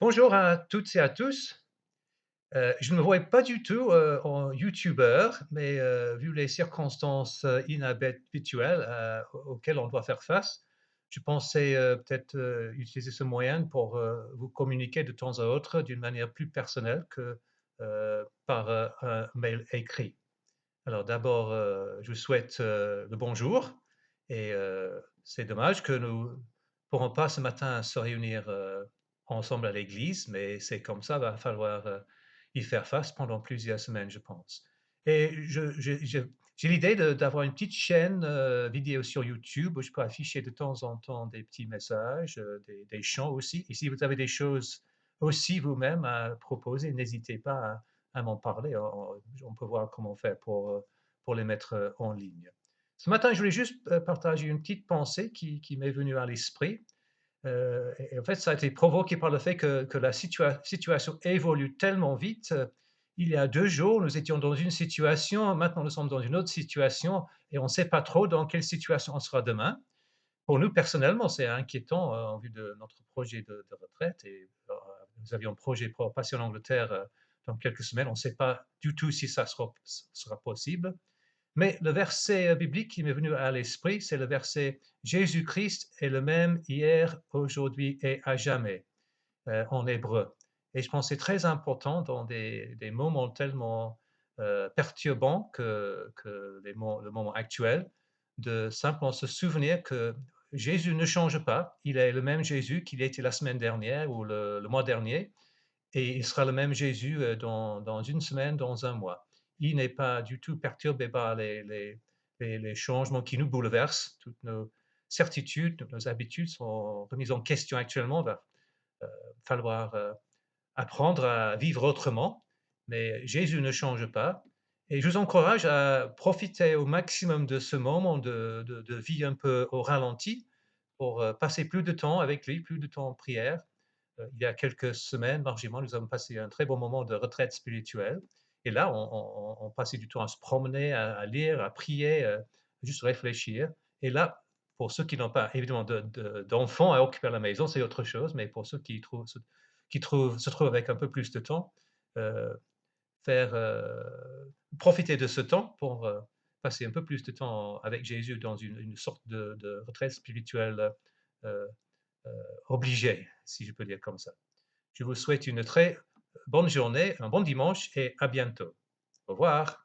Bonjour à toutes et à tous. Je ne me voyais pas du tout, en youtubeur, mais vu les circonstances, inhabituelles, auxquelles on doit faire face, je pensais, peut-être, utiliser ce moyen pour, vous communiquer de temps à autre d'une manière plus personnelle que, par, un mail écrit. Alors d'abord, je vous souhaite, le bonjour et c'est dommage que nous ne pourrons pas ce matin se réunir, ensemble à l'église, mais c'est comme ça, va falloir, y faire face pendant plusieurs semaines, je pense. Et j'ai l'idée d'avoir une petite chaîne, vidéo sur YouTube où je peux afficher de temps en temps des petits messages, des chants aussi. Et si vous avez des choses aussi vous-même à proposer, n'hésitez pas à m'en parler. On peut voir comment faire pour les mettre, en ligne. Ce matin, je voulais juste, partager une petite pensée qui m'est venue à l'esprit, et en fait, ça a été provoqué par le fait que la situation évolue tellement vite. Il y a 2 jours, nous étions dans une situation, maintenant nous sommes dans une autre situation et on ne sait pas trop dans quelle situation on sera demain. Pour nous, personnellement, c'est inquiétant, en vue de notre projet de retraite et nous avions un projet pour passer en Angleterre, dans quelques semaines. On ne sait pas du tout si ça sera possible. Mais le verset, biblique qui m'est venu à l'esprit, c'est le verset: «Jésus-Christ est le même hier, aujourd'hui et à jamais», en hébreu. Et je pense que c'est très important dans des moments tellement, perturbants que le moment actuel, de simplement se souvenir que Jésus ne change pas. Il est le même Jésus qu'il était la semaine dernière ou le mois dernier et il sera le même Jésus, dans une semaine, dans un mois. Il n'est pas du tout perturbé par les changements qui nous bouleversent. Toutes nos certitudes, toutes nos habitudes sont remises en question actuellement. Il va, falloir, apprendre à vivre autrement, mais Jésus ne change pas et je vous encourage à profiter au maximum de ce moment de vie un peu au ralenti pour, passer plus de temps avec lui, plus de temps en prière. Il y a quelques semaines, Marc et moi, nous avons passé un très bon moment de retraite spirituelle et là, on passait du temps à se promener, à lire, à prier, juste réfléchir et là, pour ceux qui n'ont pas évidemment d'enfants à occuper à la maison, c'est autre chose, mais pour ceux se trouvent avec un peu plus de temps, heu, faire, profiter de ce temps pour, passer un peu plus de temps avec Jésus dans une sorte de retraite spirituelle, heu obligée, si je peux dire comme ça. Je vous souhaite une très bonne journée, un bon dimanche et à bientôt. Au revoir.